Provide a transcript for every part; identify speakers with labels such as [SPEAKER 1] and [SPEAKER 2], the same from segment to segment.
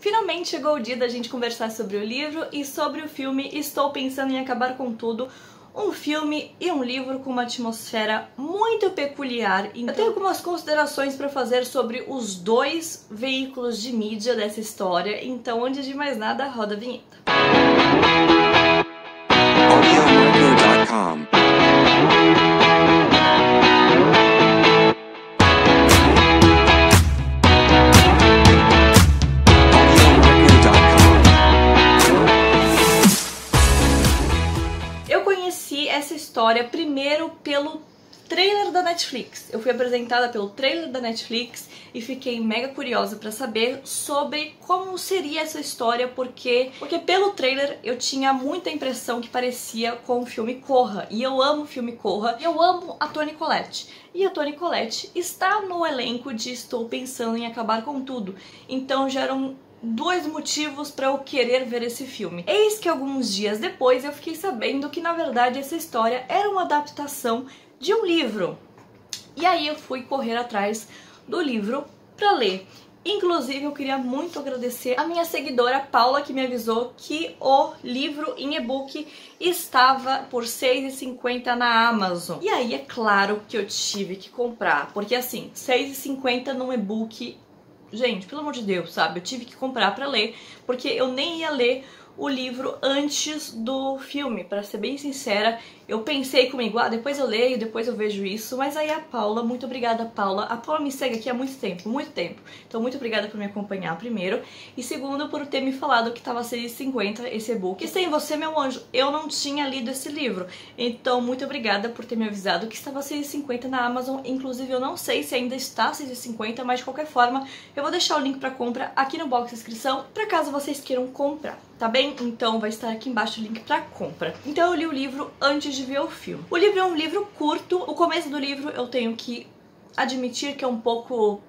[SPEAKER 1] Finalmente chegou o dia da gente conversar sobre o livro e sobre o filme Estou Pensando em Acabar com Tudo. Um filme e um livro com uma atmosfera muito peculiar. Então, eu tenho algumas considerações para fazer sobre os dois veículos de mídia dessa história. Então, antes de mais nada, roda a vinheta.
[SPEAKER 2] Audiomarco.com.
[SPEAKER 1] Essa história primeiro pelo trailer da Netflix. Eu fui apresentada pelo trailer da Netflix e fiquei mega curiosa pra saber sobre como seria essa história, porque pelo trailer eu tinha muita impressão que parecia com o filme Corra, e eu amo o filme Corra, e eu amo a Toni Collette. E a Toni Collette está no elenco de Estou Pensando em Acabar com Tudo, então já eram dois motivos para eu querer ver esse filme. Eis que alguns dias depois eu fiquei sabendo que na verdade essa história era uma adaptação de um livro. E aí eu fui correr atrás do livro para ler. Inclusive eu queria muito agradecer a minha seguidora Paula, que me avisou que o livro em e-book estava por R$ 6,50 na Amazon. E aí é claro que eu tive que comprar, porque assim, R$ 6,50 num e-book. Gente, pelo amor de Deus, sabe? Eu tive que comprar pra ler, porque eu nem ia ler o livro antes do filme, pra ser bem sincera. Eu pensei comigo, depois eu leio, depois eu vejo isso, mas aí a Paula, muito obrigada, Paula. A Paula me segue aqui há muito tempo, então muito obrigada por me acompanhar, primeiro, e segundo, por ter me falado que tava R$ 6,50 esse e-book. E sem você, meu anjo, eu não tinha lido esse livro, então muito obrigada por ter me avisado que estava R$ 6,50 na Amazon. Inclusive eu não sei se ainda está R$ 6,50, mas de qualquer forma eu vou deixar o link pra compra aqui no box de inscrição, pra caso vocês queiram comprar, tá bem? Então vai estar aqui embaixo o link pra compra. Então eu li o livro antes de ver o filme. O livro é um livro curto. O começo do livro eu tenho que admitir que é um pouco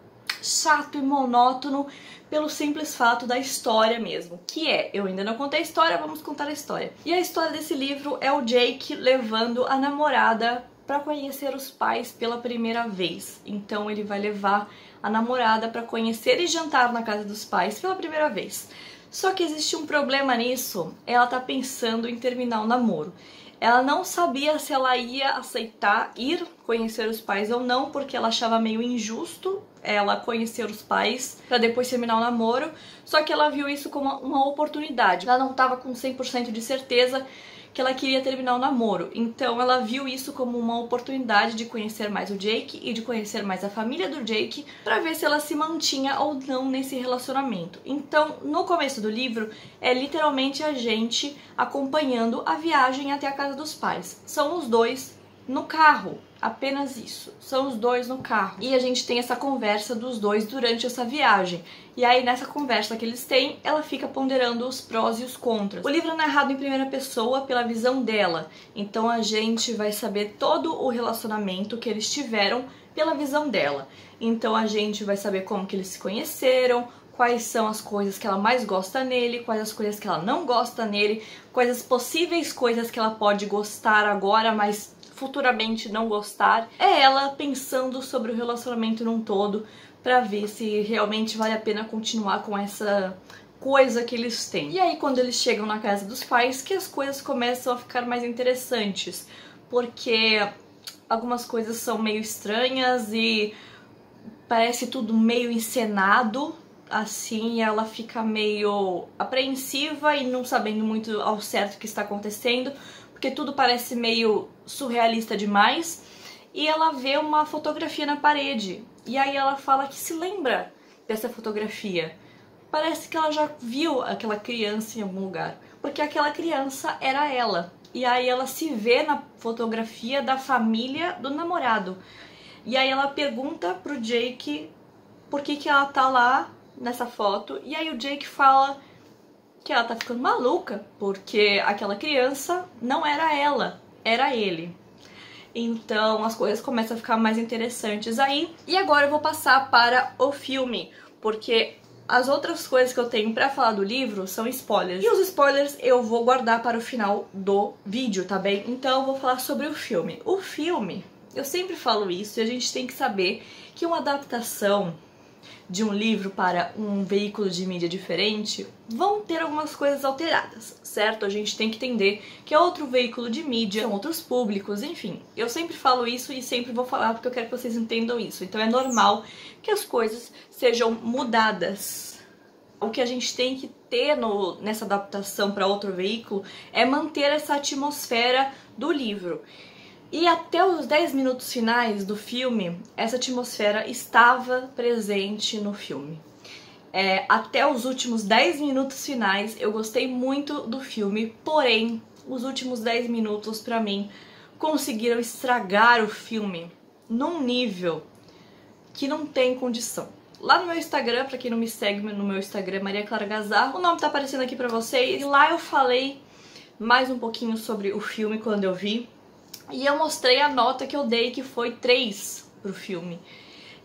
[SPEAKER 1] chato e monótono pelo simples fato da história mesmo, que é, eu ainda não contei a história, vamos contar a história. E a história desse livro é o Jake levando a namorada para conhecer os pais pela primeira vez. Então ele vai levar a namorada para conhecer e jantar na casa dos pais pela primeira vez. Só que existe um problema nisso. Ela tá pensando em terminar o namoro. Ela não sabia se ela ia aceitar ir conhecer os pais ou não, porque ela achava meio injusto ela conhecer os pais pra depois terminar o namoro. Só que ela viu isso como uma oportunidade. Ela não tava com 100% de certeza que ela queria terminar o namoro. Então ela viu isso como uma oportunidade de conhecer mais o Jake e de conhecer mais a família do Jake pra ver se ela se mantinha ou não nesse relacionamento. Então, no começo do livro, é literalmente a gente acompanhando a viagem até a casa dos pais. São os dois no carro, apenas isso. São os dois no carro. E a gente tem essa conversa dos dois durante essa viagem. E aí, nessa conversa que eles têm, ela fica ponderando os prós e os contras. O livro é narrado em primeira pessoa pela visão dela. Então a gente vai saber todo o relacionamento que eles tiveram pela visão dela. Então a gente vai saber como que eles se conheceram, quais são as coisas que ela mais gosta nele, quais as coisas que ela não gosta nele, quais as possíveis coisas que ela pode gostar agora, mas futuramente não gostar. É ela pensando sobre o relacionamento num todo, pra ver se realmente vale a pena continuar com essa coisa que eles têm. E aí quando eles chegam na casa dos pais que as coisas começam a ficar mais interessantes, porque algumas coisas são meio estranhas e parece tudo meio encenado, assim, ela fica meio apreensiva e não sabendo muito ao certo o que está acontecendo, porque tudo parece meio surrealista demais. E ela vê uma fotografia na parede, e aí ela fala que se lembra dessa fotografia. Parece que ela já viu aquela criança em algum lugar, porque aquela criança era ela. E aí ela se vê na fotografia da família do namorado. E aí ela pergunta pro Jake por que ela tá lá nessa foto, e aí o Jake fala que ela tá ficando maluca, porque aquela criança não era ela, era ele. Então as coisas começam a ficar mais interessantes aí. E agora eu vou passar para o filme, porque as outras coisas que eu tenho pra falar do livro são spoilers. E os spoilers eu vou guardar para o final do vídeo, tá bem? Então eu vou falar sobre o filme. O filme, eu sempre falo isso, e a gente tem que saber que uma adaptação de um livro para um veículo de mídia diferente, vão ter algumas coisas alteradas, certo? A gente tem que entender que é outro veículo de mídia, são outros públicos, enfim. Eu sempre falo isso e sempre vou falar porque eu quero que vocês entendam isso. Então é normal que as coisas sejam mudadas. O que a gente tem que ter nessa adaptação para outro veículo é manter essa atmosfera do livro. E até os 10 minutos finais do filme, essa atmosfera estava presente no filme. Até os últimos 10 minutos finais, eu gostei muito do filme, porém, os últimos 10 minutos, pra mim, conseguiram estragar o filme num nível que não tem condição. Lá no meu Instagram, pra quem não me segue no meu Instagram, Maria Clara Gazar, o nome tá aparecendo aqui pra vocês, e lá eu falei mais um pouquinho sobre o filme quando eu vi. E eu mostrei a nota que eu dei, que foi 3 pro filme.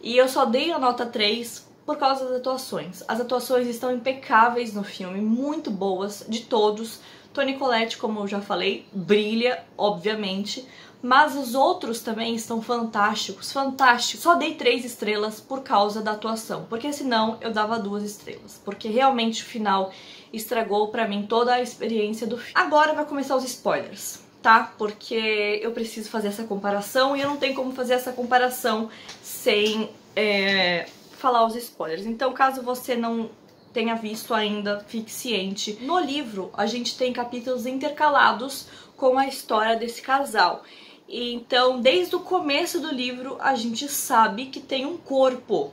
[SPEAKER 1] E eu só dei a nota 3 por causa das atuações. As atuações estão impecáveis no filme, muito boas, de todos. Toni Collette, como eu já falei, brilha, obviamente. Mas os outros também estão fantásticos, fantásticos. Só dei 3 estrelas por causa da atuação, porque senão eu dava 2 estrelas. Porque realmente o final estragou pra mim toda a experiência do filme. Agora vai começar os spoilers, tá? Porque eu preciso fazer essa comparação e eu não tenho como fazer essa comparação sem falar os spoilers. Então, caso você não tenha visto ainda, fique ciente. No livro, a gente tem capítulos intercalados com a história desse casal. E, então, desde o começo do livro, a gente sabe que tem um corpo.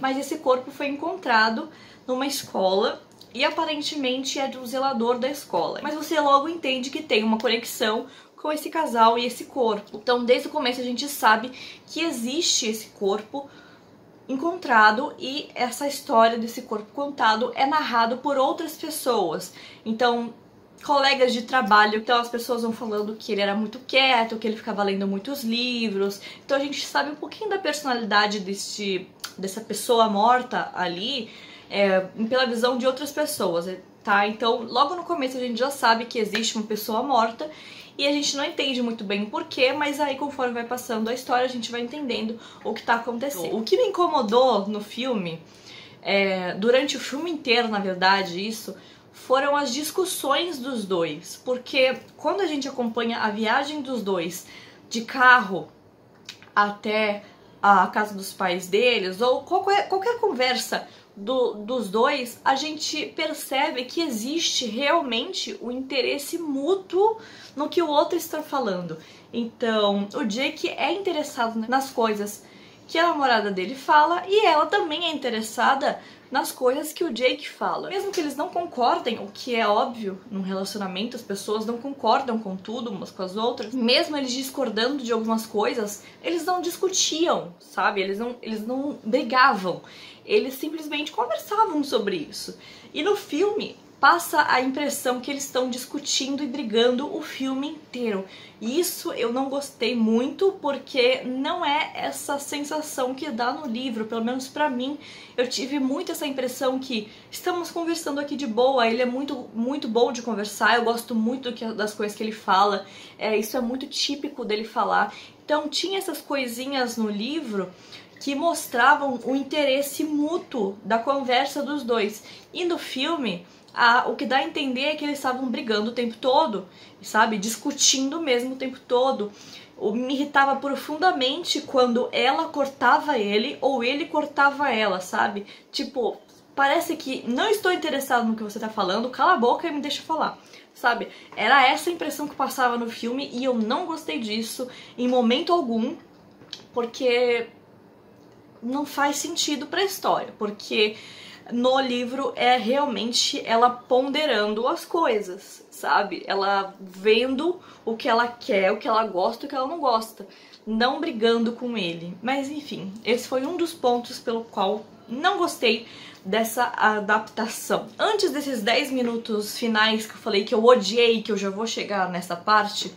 [SPEAKER 1] Mas esse corpo foi encontrado numa escola e aparentemente é do zelador da escola. Mas você logo entende que tem uma conexão com esse casal e esse corpo. Então, desde o começo a gente sabe que existe esse corpo encontrado e essa história desse corpo contado é narrado por outras pessoas. Então, colegas de trabalho, então as pessoas vão falando que ele era muito quieto, que ele ficava lendo muitos livros. Então a gente sabe um pouquinho da personalidade dessa pessoa morta ali, pela visão de outras pessoas, tá? Então, logo no começo a gente já sabe que existe uma pessoa morta e a gente não entende muito bem o porquê, mas aí conforme vai passando a história a gente vai entendendo o que tá acontecendo. O que me incomodou no filme, durante o filme inteiro, na verdade, foram as discussões dos dois, porque quando a gente acompanha a viagem dos dois de carro até a casa dos pais deles, ou qualquer conversa dos dois, a gente percebe que existe realmente o interesse mútuo no que o outro está falando. Então, o Jake é interessado nas coisas que a namorada dele fala e ela também é interessada nas coisas que o Jake fala. Mesmo que eles não concordem, o que é óbvio num relacionamento, as pessoas não concordam com tudo umas com as outras, mesmo eles discordando de algumas coisas, eles não discutiam, sabe? Eles não brigavam, eles simplesmente conversavam sobre isso. E no filme passa a impressão que eles estão discutindo e brigando o filme inteiro. E isso eu não gostei muito, porque não é essa sensação que dá no livro, pelo menos pra mim. Eu tive muito essa impressão que estamos conversando aqui de boa, ele é muito, muito bom de conversar, eu gosto muito das coisas que ele fala, isso é muito típico dele falar. Então tinha essas coisinhas no livro que mostravam o interesse mútuo da conversa dos dois. E no filme, o que dá a entender é que eles estavam brigando o tempo todo, sabe? Discutindo mesmo o tempo todo. Me irritava profundamente quando ela cortava ele ou ele cortava ela, sabe? Tipo, parece que não estou interessado no que você tá falando, cala a boca e me deixa falar, sabe? Era essa a impressão que passava no filme e eu não gostei disso em momento algum, porque não faz sentido pra história, porque no livro é realmente ela ponderando as coisas, sabe? Ela vendo o que ela quer, o que ela gosta e o que ela não gosta, não brigando com ele. Mas enfim, esse foi um dos pontos pelo qual não gostei dessa adaptação. Antes desses 10 minutos finais que eu falei que eu odiei, que eu já vou chegar nessa parte,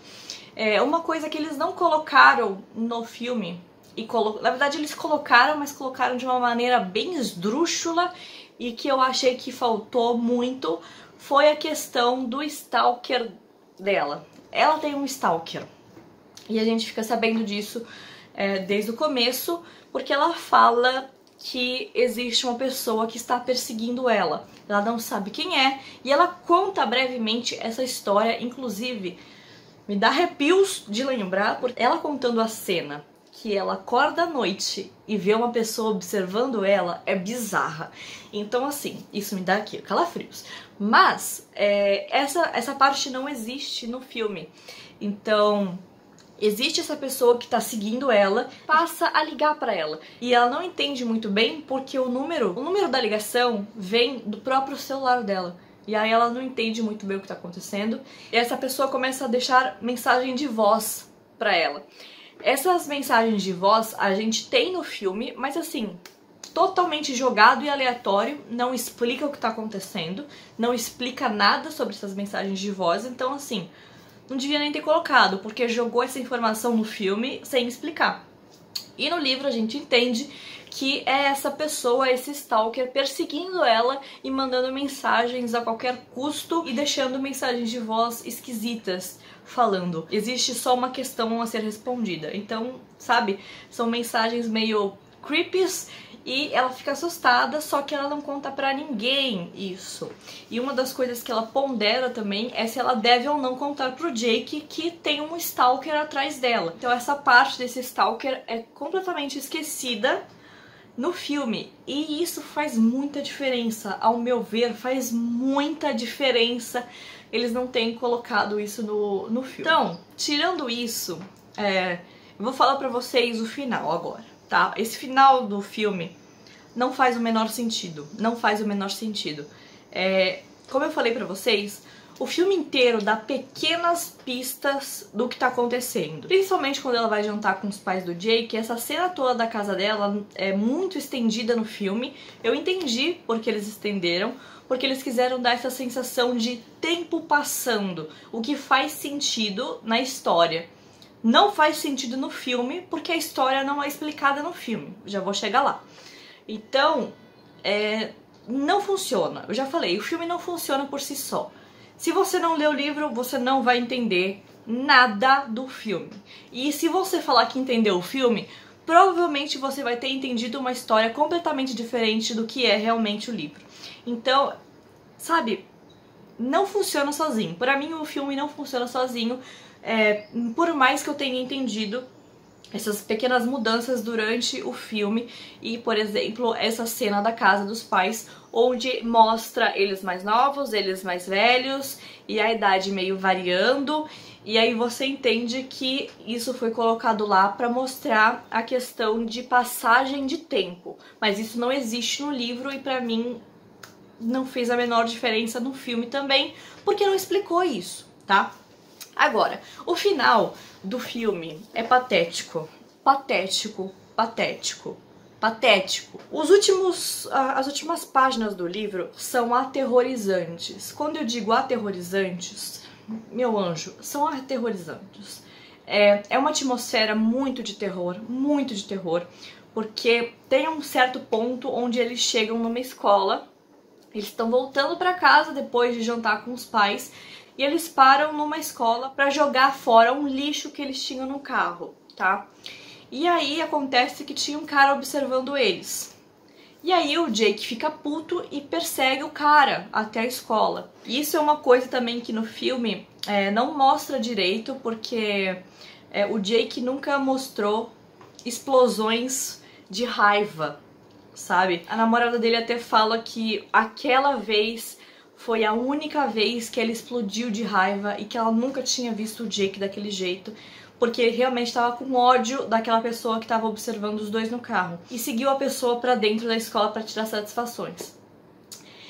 [SPEAKER 1] uma coisa que eles não colocaram no filme, na verdade eles colocaram, mas colocaram de uma maneira bem esdrúxula e que eu achei que faltou muito, foi a questão do stalker dela. Ela tem um stalker e a gente fica sabendo disso desde o começo, porque ela fala que existe uma pessoa que está perseguindo ela. Ela não sabe quem é e ela conta brevemente essa história, inclusive me dá arrepios de lembrar, porque ela contando a cena que ela acorda à noite e vê uma pessoa observando ela é bizarra. Então assim, isso me dá aqui calafrios. Mas essa parte não existe no filme. Então existe essa pessoa que tá seguindo ela, passa a ligar pra ela. E ela não entende muito bem porque o número da ligação vem do próprio celular dela. E aí ela não entende muito bem o que tá acontecendo. E essa pessoa começa a deixar mensagem de voz pra ela. Essas mensagens de voz a gente tem no filme, mas assim, totalmente jogado e aleatório, não explica o que tá acontecendo, não explica nada sobre essas mensagens de voz, então assim, não devia nem ter colocado, porque jogou essa informação no filme sem explicar. E no livro a gente entende que é essa pessoa, esse stalker, perseguindo ela e mandando mensagens a qualquer custo e deixando mensagens de voz esquisitas, falando. Existe só uma questão a ser respondida. Então, sabe, são mensagens meio creepies e ela fica assustada, só que ela não conta pra ninguém isso. E uma das coisas que ela pondera também é se ela deve ou não contar pro Jake que tem um stalker atrás dela. Então essa parte desse stalker é completamente esquecida no filme. E isso faz muita diferença, ao meu ver, faz muita diferença eles não terem colocado isso no filme. Então, tirando isso, eu vou falar pra vocês o final agora, tá? Esse final do filme não faz o menor sentido, não faz o menor sentido. Como eu falei pra vocês, o filme inteiro dá pequenas pistas do que tá acontecendo. Principalmente quando ela vai jantar com os pais do Jake, essa cena toda da casa dela é muito estendida no filme. Eu entendi porque eles estenderam, porque eles quiseram dar essa sensação de tempo passando, o que faz sentido na história. Não faz sentido no filme, porque a história não é explicada no filme. Já vou chegar lá. Então, não funciona. Eu já falei, o filme não funciona por si só. Se você não lê o livro, você não vai entender nada do filme. E se você falar que entendeu o filme, provavelmente você vai ter entendido uma história completamente diferente do que é realmente o livro. Então, sabe, não funciona sozinho. Para mim, o filme não funciona sozinho, por mais que eu tenha entendido essas pequenas mudanças durante o filme e, por exemplo, essa cena da casa dos pais, onde mostra eles mais novos, eles mais velhos e a idade meio variando, e aí você entende que isso foi colocado lá para mostrar a questão de passagem de tempo, mas isso não existe no livro e pra mim não fez a menor diferença no filme também, porque não explicou isso, tá? Agora, o final do filme é patético. Patético, patético, patético. As últimas páginas do livro são aterrorizantes. Quando eu digo aterrorizantes, meu anjo, são aterrorizantes. É uma atmosfera muito de terror, porque tem um certo ponto onde eles chegam numa escola, eles estão voltando para casa depois de jantar com os pais, e eles param numa escola para jogar fora um lixo que eles tinham no carro, tá? E aí acontece que tinha um cara observando eles. E aí o Jake fica puto e persegue o cara até a escola. E isso é uma coisa também que no filme não mostra direito, porque o Jake nunca mostrou explosões de raiva, sabe? A namorada dele até fala que aquela vez foi a única vez que ela explodiu de raiva e que ela nunca tinha visto o Jake daquele jeito, porque ele realmente estava com ódio daquela pessoa que estava observando os dois no carro e seguiu a pessoa pra dentro da escola para tirar satisfações.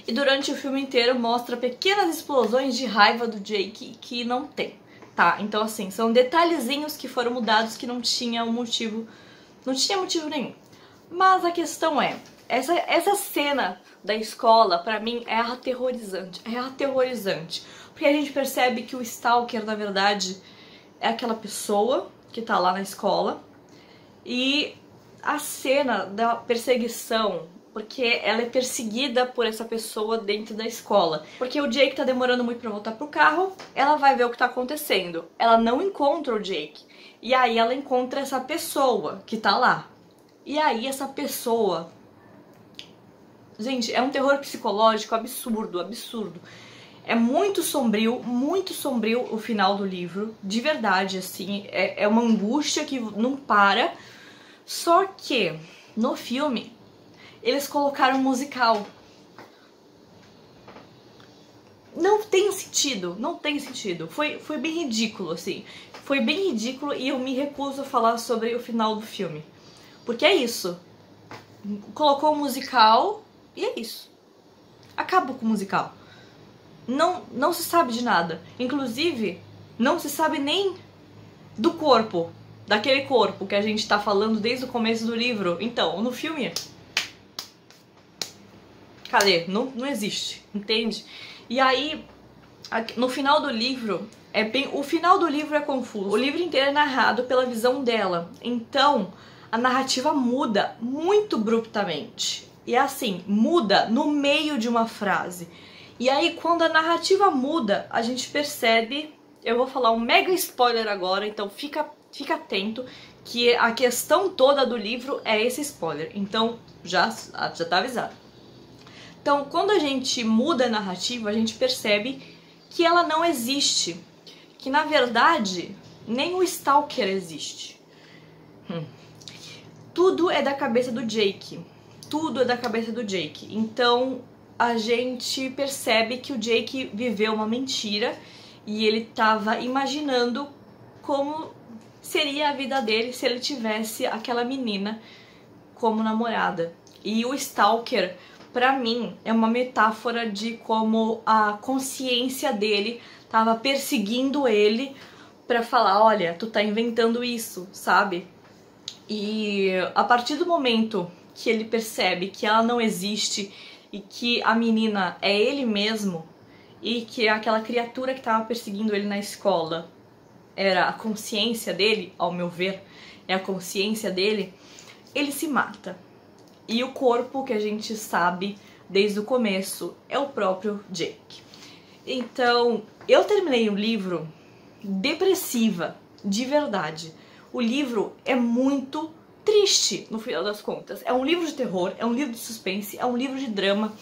[SPEAKER 1] E durante o filme inteiro mostra pequenas explosões de raiva do Jake que não tem, tá? Então assim, são detalhezinhos que foram mudados que não tinha motivo nenhum. Mas a questão é, essa cena da escola, pra mim, é aterrorizante. É aterrorizante. Porque a gente percebe que o stalker, na verdade, é aquela pessoa que tá lá na escola. E a cena da perseguição, porque ela é perseguida por essa pessoa dentro da escola. Porque o Jake tá demorando muito pra voltar pro carro, ela vai ver o que tá acontecendo. Ela não encontra o Jake. E aí ela encontra essa pessoa que tá lá. E aí essa pessoa Gente, é um terror psicológico absurdo, absurdo. É muito sombrio o final do livro, de verdade, assim, é uma angústia que não para. Só que no filme eles colocaram um musical. Não tem sentido, não tem sentido. Foi bem ridículo, assim. Foi bem ridículo e eu me recuso a falar sobre o final do filme. Porque é isso. Colocou um musical e é isso. Acaba com o musical. Não se sabe de nada. Inclusive, não se sabe nem do corpo. Daquele corpo que a gente tá falando desde o começo do livro. Então, no filme... Cadê? Não existe, entende? E aí, no final do livro, o final do livro é confuso. O livro inteiro é narrado pela visão dela. Então, a narrativa muda muito abruptamente. E assim, muda no meio de uma frase. E aí, quando a narrativa muda, a gente percebe... Eu vou falar um mega spoiler agora, então fica atento, que a questão toda do livro é esse spoiler. Então, já tá avisado. Então, quando a gente muda a narrativa, a gente percebe que ela não existe. Que, na verdade, nem o Stalker existe. Tudo é da cabeça do Jake. Tudo é da cabeça do Jake. Então, a gente percebe que o Jake viveu uma mentira e ele estava imaginando como seria a vida dele se ele tivesse aquela menina como namorada. E o Stalker, pra mim, é uma metáfora de como a consciência dele tava perseguindo ele pra falar, olha, tu tá inventando isso, sabe? E a partir do momento que ele percebe que ela não existe e que a menina é ele mesmo e que aquela criatura que tava perseguindo ele na escola era a consciência dele, ao meu ver, é a consciência dele, ele se mata. E o corpo que a gente sabe desde o começo é o próprio Jake. Então, eu terminei o livro depressiva, de verdade. O livro é muito triste, no final das contas. É um livro de terror, é um livro de suspense, é um livro de drama.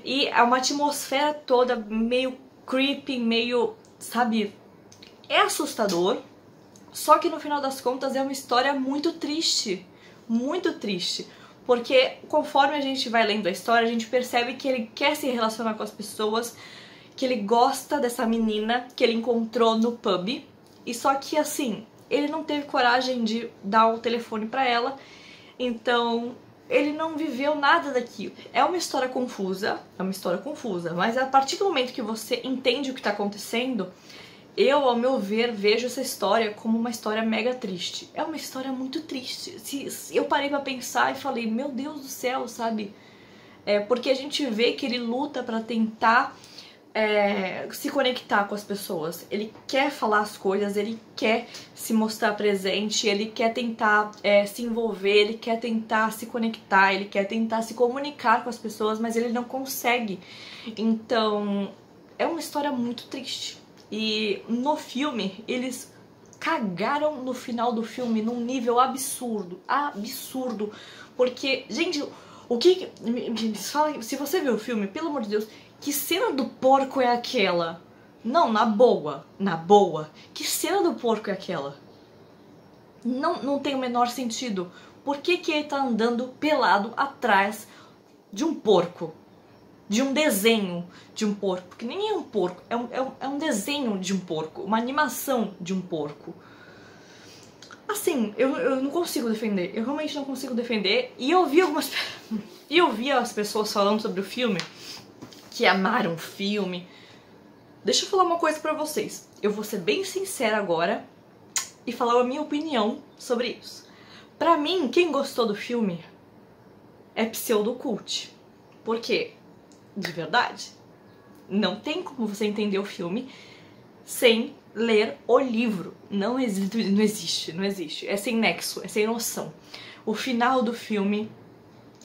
[SPEAKER 1] E é uma atmosfera toda meio creepy, meio, sabe... É assustador, só que no final das contas é uma história muito triste, porque conforme a gente vai lendo a história, a gente percebe que ele quer se relacionar com as pessoas, que ele gosta dessa menina que ele encontrou no pub, e só que assim, ele não teve coragem de dar o telefone pra ela, então ele não viveu nada daquilo. É uma história confusa, mas a partir do momento que você entende o que tá acontecendo, eu, ao meu ver, vejo essa história como uma história mega triste. É uma história muito triste. Eu parei pra pensar e falei, meu Deus do céu, sabe? Porque a gente vê que ele luta pra tentar se conectar com as pessoas. Ele quer falar as coisas, ele quer se mostrar presente, ele quer tentar se envolver, ele quer tentar se conectar, ele quer tentar se comunicar com as pessoas, mas ele não consegue. Então, é uma história muito triste. E no filme, eles cagaram no final do filme num nível absurdo, porque, gente, o que... Fala, se você viu o filme, pelo amor de Deus, que cena do porco é aquela? Não, na boa, que cena do porco é aquela? Não tem o menor sentido. Por que ele tá andando pelado atrás de um porco? De um desenho de um porco, que nem é um porco, é um desenho de um porco, uma animação de um porco. Assim, eu não consigo defender, eu realmente não consigo defender. E eu vi as pessoas falando sobre o filme, que amaram o filme. Deixa eu falar uma coisa pra vocês, eu vou ser bem sincera agora e falar a minha opinião sobre isso. Pra mim, quem gostou do filme é pseudocult. Por quê? De verdade, não tem como você entender o filme sem ler o livro. Não existe. É sem nexo, é sem noção. O final do filme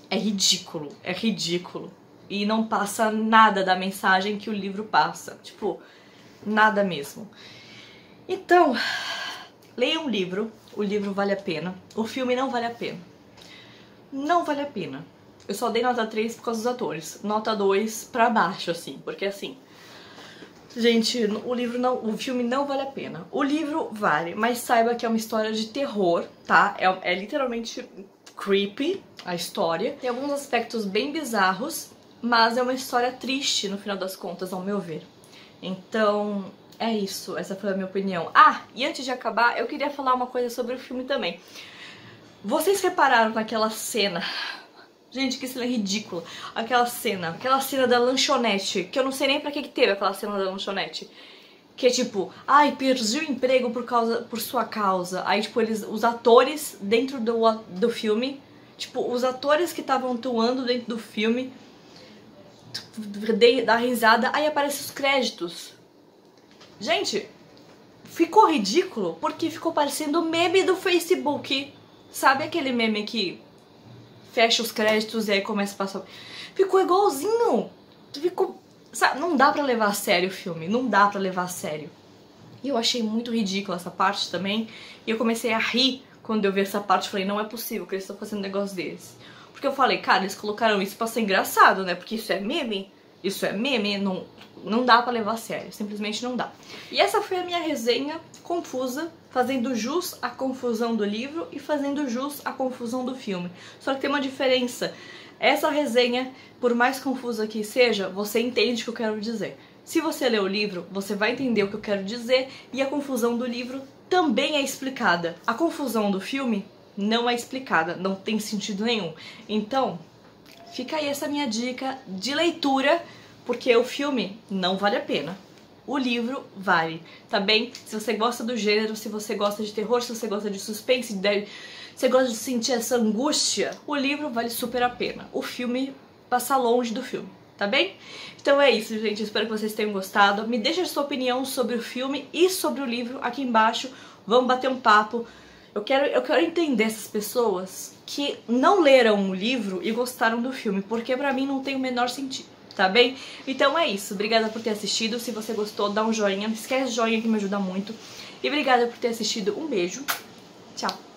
[SPEAKER 1] é ridículo. E não passa nada da mensagem que o livro passa. Tipo, nada mesmo. Então, leia um livro. O livro vale a pena. O filme não vale a pena. Não vale a pena. Eu só dei nota 3 por causa dos atores. Nota 2 pra baixo, assim, porque assim... Gente, o filme não vale a pena. O livro vale, mas saiba que é uma história de terror, tá? É literalmente creepy a história. Tem alguns aspectos bem bizarros, mas é uma história triste no final das contas, ao meu ver. Então, é isso. Essa foi a minha opinião. Ah, e antes de acabar, eu queria falar uma coisa sobre o filme também. Vocês repararam naquela cena... Gente, que cena ridícula. Aquela cena da lanchonete, que eu não sei nem pra que teve aquela cena da lanchonete. Que é tipo, ai, perdi o emprego por sua causa. Aí, tipo, os atores dentro do filme, tipo, os atores que estavam atuando dentro do filme, dá risada, aí aparecem os créditos. Gente, ficou ridículo porque ficou parecendo o meme do Facebook. Sabe aquele meme que... fecha os créditos e aí começa a passar... Ficou igualzinho! Ficou... Sabe, não dá pra levar a sério o filme, não dá pra levar a sério. E eu achei muito ridícula essa parte também. E eu comecei a rir quando eu vi essa parte. Falei, não é possível que eles estão fazendo um negócio deles. Porque eu falei, cara, eles colocaram isso pra ser engraçado, né? Porque isso é meme, não dá pra levar a sério, simplesmente não dá. E essa foi a minha resenha confusa, fazendo jus à confusão do livro e fazendo jus à confusão do filme. Só que tem uma diferença. Essa resenha, por mais confusa que seja, você entende o que eu quero dizer. Se você ler o livro, você vai entender o que eu quero dizer e a confusão do livro também é explicada. A confusão do filme não é explicada, não tem sentido nenhum. Então, fica aí essa minha dica de leitura, porque o filme não vale a pena. O livro vale, tá bem? Se você gosta do gênero, se você gosta de terror, se você gosta de suspense, se você gosta de sentir essa angústia, o livro vale super a pena. O filme passa longe do filme, tá bem? Então é isso, gente. Espero que vocês tenham gostado. Me deixa a sua opinião sobre o filme e sobre o livro aqui embaixo. Vamos bater um papo. Eu quero entender essas pessoas que não leram o livro e gostaram do filme, porque pra mim não tem o menor sentido. Tá bem? Então é isso. Obrigada por ter assistido. Se você gostou, dá um joinha. Não esquece de joinha que me ajuda muito. E obrigada por ter assistido. Um beijo. Tchau.